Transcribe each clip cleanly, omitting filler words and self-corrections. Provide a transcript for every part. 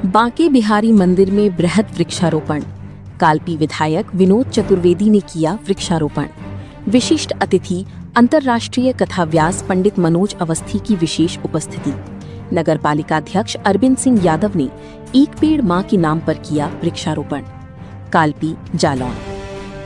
बांके बिहारी मंदिर में बृहद वृक्षारोपण। कालपी विधायक विनोद चतुर्वेदी ने किया वृक्षारोपण। विशिष्ट अतिथि अंतर्राष्ट्रीय कथाव्यास पंडित मनोज अवस्थी की विशेष उपस्थिति। नगर पालिका अध्यक्ष अरविंद सिंह यादव ने एक पेड़ मां के नाम पर किया वृक्षारोपण। कालपी जालौन।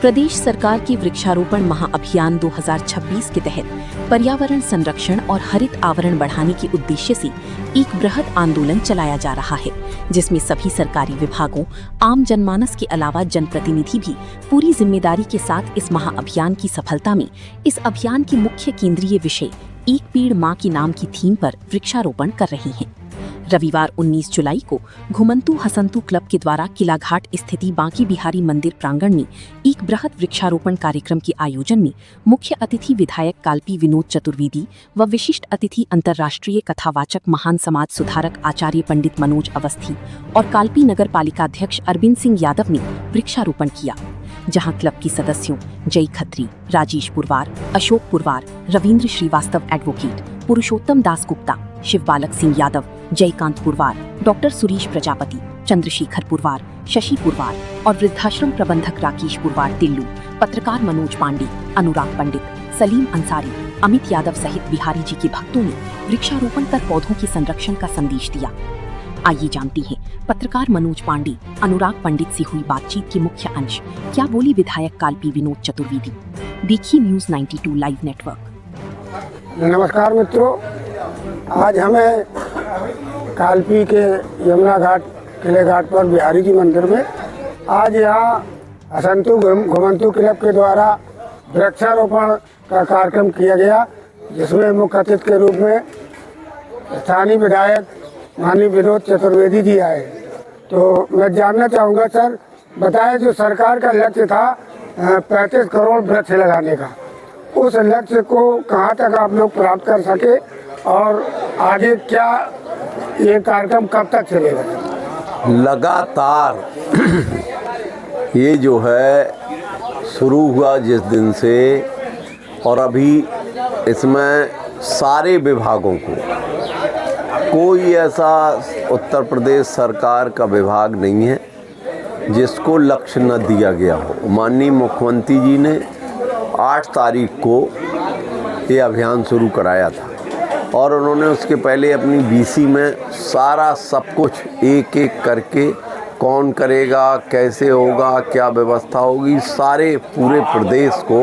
प्रदेश सरकार की वृक्षारोपण महाअभियान 2026 के तहत पर्यावरण संरक्षण और हरित आवरण बढ़ाने के उद्देश्य से एक बृहद आंदोलन चलाया जा रहा है, जिसमें सभी सरकारी विभागों, आम जनमानस के अलावा जनप्रतिनिधि भी पूरी जिम्मेदारी के साथ इस महाअभियान की सफलता में इस अभियान की मुख्य केंद्रीय विषय एक पेड़ मां के नाम की थीम पर वृक्षारोपण कर रहे हैं। रविवार 19 जुलाई को घुमंतू हसंतू क्लब के द्वारा किला घाट स्थित बांके बिहारी मंदिर प्रांगण में एक बृहद वृक्षारोपण कार्यक्रम के आयोजन में मुख्य अतिथि विधायक कालपी विनोद चतुर्वेदी व विशिष्ट अतिथि अंतर्राष्ट्रीय कथावाचक महान समाज सुधारक आचार्य पंडित मनोज अवस्थी और कालपी नगर पालिका अध्यक्ष अरविंद सिंह यादव ने वृक्षारोपण किया, जहां क्लब के सदस्यों जय खत्री, राजेश पुरवार, अशोक पुरवार, रविंद्र श्रीवास्तव एडवोकेट, पुरुषोत्तम दास गुप्ता, शिव बालक सिंह यादव, जयकांत पुरवार, डॉक्टर सुरेश प्रजापति, चंद्रशेखर पुरवार, शशि पुरवार और वृद्धाश्रम प्रबंधक राकेश पुरवार तिल्लू, पत्रकार मनोज पांडे, अनुराग पंडित, सलीम अंसारी, अमित यादव सहित बिहारी जी के भक्तों ने वृक्षारोपण कर पौधों के संरक्षण का संदेश दिया। आइए जानते हैं पत्रकार मनोज पांडे, अनुराग पंडित से हुई बातचीत के मुख्य अंश। क्या बोली विधायक कालपी विनोद चतुर्वेदी। देखिए न्यूज़ 92 लाइव नेटवर्क। नमस्कार मित्रों, आज हमें कालपी के यमुना घाट किले घाट पर बिहारी जी मंदिर में आज यहाँ हसंतू घुमंतू क्लब के द्वारा वृक्षारोपण का कार्यक्रम किया गया, जिसमें मुख्य अतिथि के रूप में स्थानीय विधायक माननीय विनोद चतुर्वेदी जी आए। तो मैं जानना चाहूँगा सर, बताएं जो सरकार का लक्ष्य था 35 करोड़ वृक्ष लगाने का, उस लक्ष्य को कहाँ तक आप लोग प्राप्त कर सके और आगे क्या ये कार्यक्रम कब तक चलेगा? लगातार ये जो है शुरू हुआ जिस दिन से, और अभी इसमें सारे विभागों को, कोई ऐसा उत्तर प्रदेश सरकार का विभाग नहीं है जिसको लक्ष्य न दिया गया हो। माननीय मुख्यमंत्री जी ने 8 तारीख को ये अभियान शुरू कराया था और उन्होंने उसके पहले अपनी बीसी में सारा सब कुछ एक एक करके कौन करेगा, कैसे होगा, क्या व्यवस्था होगी, सारे पूरे प्रदेश को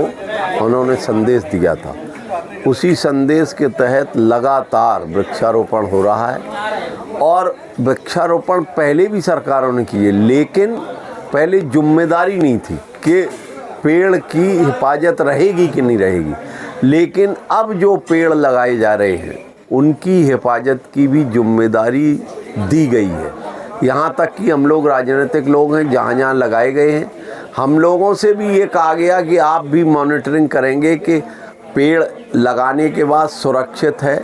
उन्होंने संदेश दिया था। उसी संदेश के तहत लगातार वृक्षारोपण हो रहा है और वृक्षारोपण पहले भी सरकारों ने किए, लेकिन पहले जिम्मेदारी नहीं थी कि पेड़ की हिफाजत रहेगी कि नहीं रहेगी। लेकिन अब जो पेड़ लगाए जा रहे हैं उनकी हिफाजत की भी जिम्मेदारी दी गई है। यहाँ तक कि हम लोग राजनीतिक लोग हैं, जहाँ जहाँ लगाए गए हैं हम लोगों से भी ये कहा गया कि आप भी मॉनिटरिंग करेंगे कि पेड़ लगाने के बाद सुरक्षित है,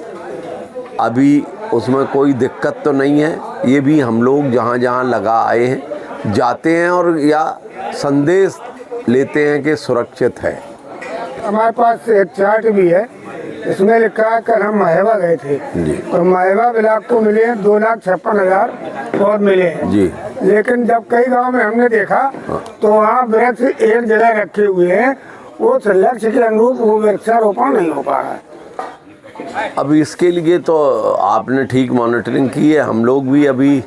अभी उसमें कोई दिक्कत तो नहीं है। ये भी हम लोग जहाँ जहाँ लगा आए हैं जाते हैं और या संदेश लेते हैं कि सुरक्षित है। हमारे पास एक चार्ट भी है, इसमें लिखा है कल हम माहेवा गए थे तो माहेवा ब्लॉक को मिले हैं 2,56,000 पौध मिले हैं जी। लेकिन जब कई गांव में हमने देखा तो वहाँ वृक्ष एक जगह रखे हुए हैं, उस लक्ष्य के अनुरूप वो वृक्षारोपण नहीं हो पा रहा है। अब इसके लिए तो आपने ठीक मॉनिटरिंग की है। हम लोग भी अभी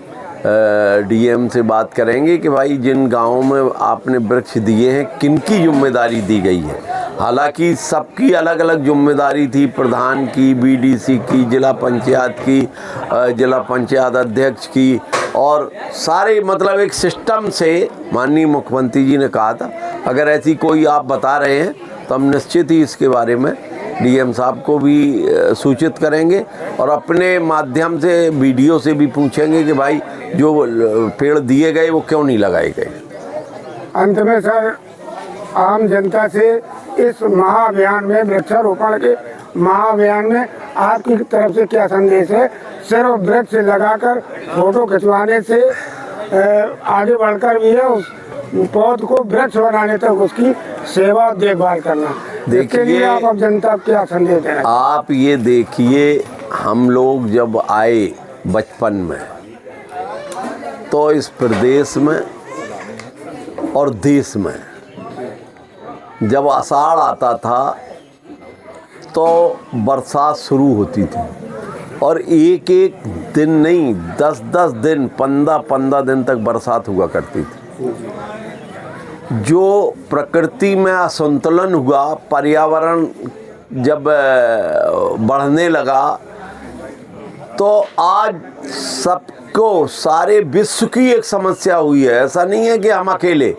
डीएम से बात करेंगे कि भाई जिन गांवों में आपने वृक्ष दिए हैं किनकी जिम्मेदारी दी गई है। हालांकि सबकी अलग अलग जिम्मेदारी थी, प्रधान की, बीडीसी की, जिला पंचायत की, जिला पंचायत अध्यक्ष की, और सारे मतलब एक सिस्टम से माननीय मुख्यमंत्री जी ने कहा था अगर ऐसी कोई आप बता रहे हैं तो हम निश्चित ही इसके बारे में डीएम साहब को भी सूचित करेंगे और अपने माध्यम से वीडियो से भी पूछेंगे कि भाई जो पेड़ दिए गए वो क्यों नहीं लगाए गए। अंत में सर, आम जनता से इस महाअभियान में, वृक्षारोपण के महाअभियान में आपकी तरफ से क्या संदेश है? सिर्फ वृक्ष लगाकर फोटो खिंचवाने से आगे बढ़कर भी है उस पौध को वृक्ष बनाने तक उसकी सेवा और देखभाल करना। इसके लिए आप अब जनता को क्या संदेश दें? आप ये देखिए, हम लोग जब आए बचपन में तो इस प्रदेश में और देश में जब आषाढ़ आता था तो बरसात शुरू होती थी और एक एक दिन नहीं 10-10 दिन 15-15 दिन तक बरसात हुआ करती थी। जो प्रकृति में असंतुलन हुआ, पर्यावरण जब बढ़ने लगा तो आज सबको, सारे विश्व की एक समस्या हुई है। ऐसा नहीं है कि हम अकेले,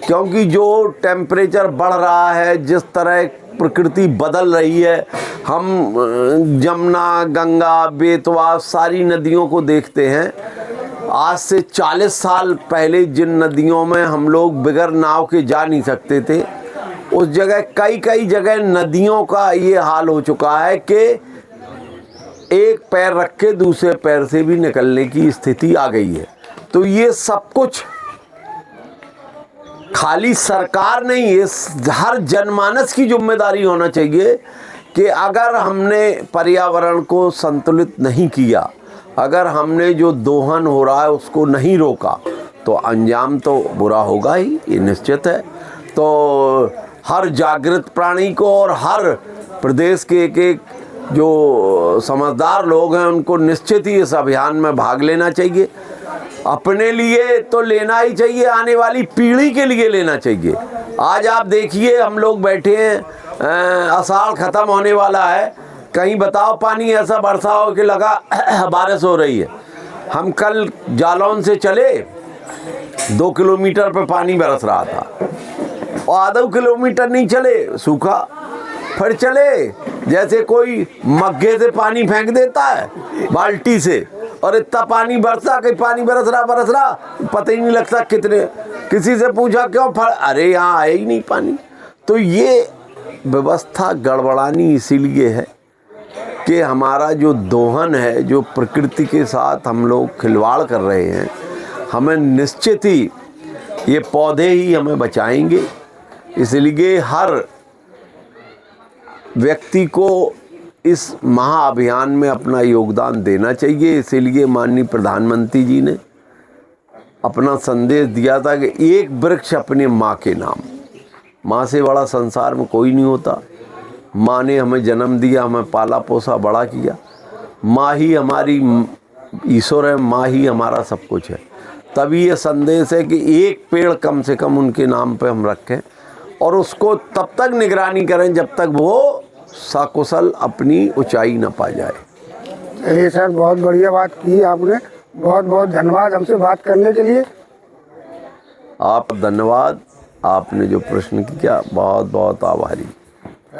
क्योंकि जो टेम्परेचर बढ़ रहा है, जिस तरह प्रकृति बदल रही है, हम जमुना, गंगा, बेतवा सारी नदियों को देखते हैं। आज से 40 साल पहले जिन नदियों में हम लोग बगैर नाव के जा नहीं सकते थे, उस जगह कई जगह नदियों का ये हाल हो चुका है कि एक पैर रख के दूसरे पैर से भी निकलने की स्थिति आ गई है। तो ये सब कुछ खाली सरकार नहीं, ये हर जनमानस की जिम्मेदारी होना चाहिए कि अगर हमने पर्यावरण को संतुलित नहीं किया, अगर हमने जो दोहन हो रहा है उसको नहीं रोका, तो अंजाम तो बुरा होगा ही, ये निश्चित है। तो हर जागृत प्राणी को और हर प्रदेश के एक जो समझदार लोग हैं उनको निश्चित ही इस अभियान में भाग लेना चाहिए। अपने लिए तो लेना ही चाहिए, आने वाली पीढ़ी के लिए लेना चाहिए। आज आप देखिए, हम लोग बैठे हैं, आषाढ़ ख़त्म होने वाला है, कहीं बताओ पानी ऐसा बरसा हो कि लगा बारिश हो रही है। हम कल जालौन से चले, 2 किलोमीटर पे पानी बरस रहा था और आधा किलोमीटर नहीं चले सूखा, फिर चले जैसे कोई मग्गे से पानी फेंक देता है बाल्टी से, और इतना पानी बरसा कि पानी बरस रहा पता ही नहीं लगता कितने। किसी से पूछा क्यों, अरे यहाँ आया ही नहीं पानी। तो ये व्यवस्था गड़बड़ानी इसीलिए है कि हमारा जो दोहन है, जो प्रकृति के साथ हम लोग खिलवाड़ कर रहे हैं, हमें निश्चित ही ये पौधे ही हमें बचाएंगे। इसलिए हर व्यक्ति को इस महाअभियान में अपना योगदान देना चाहिए। इसीलिए माननीय प्रधानमंत्री जी ने अपना संदेश दिया था कि एक वृक्ष अपने माँ के नाम। माँ से बड़ा संसार में कोई नहीं होता। माँ ने हमें जन्म दिया, हमें पाला पोसा बड़ा किया। माँ ही हमारी ईश्वर है, माँ ही हमारा सब कुछ है। तभी ये संदेश है कि एक पेड़ कम से कम उनके नाम पे हम रखें और उसको तब तक निगरानी करें जब तक वो सकुशल अपनी ऊंचाई न पा जाए। चलिए सर, बहुत बढ़िया बात की आपने, बहुत बहुत धन्यवाद हमसे बात करने के लिए। आप धन्यवाद, आपने जो प्रश्न किया, बहुत बहुत आभारी।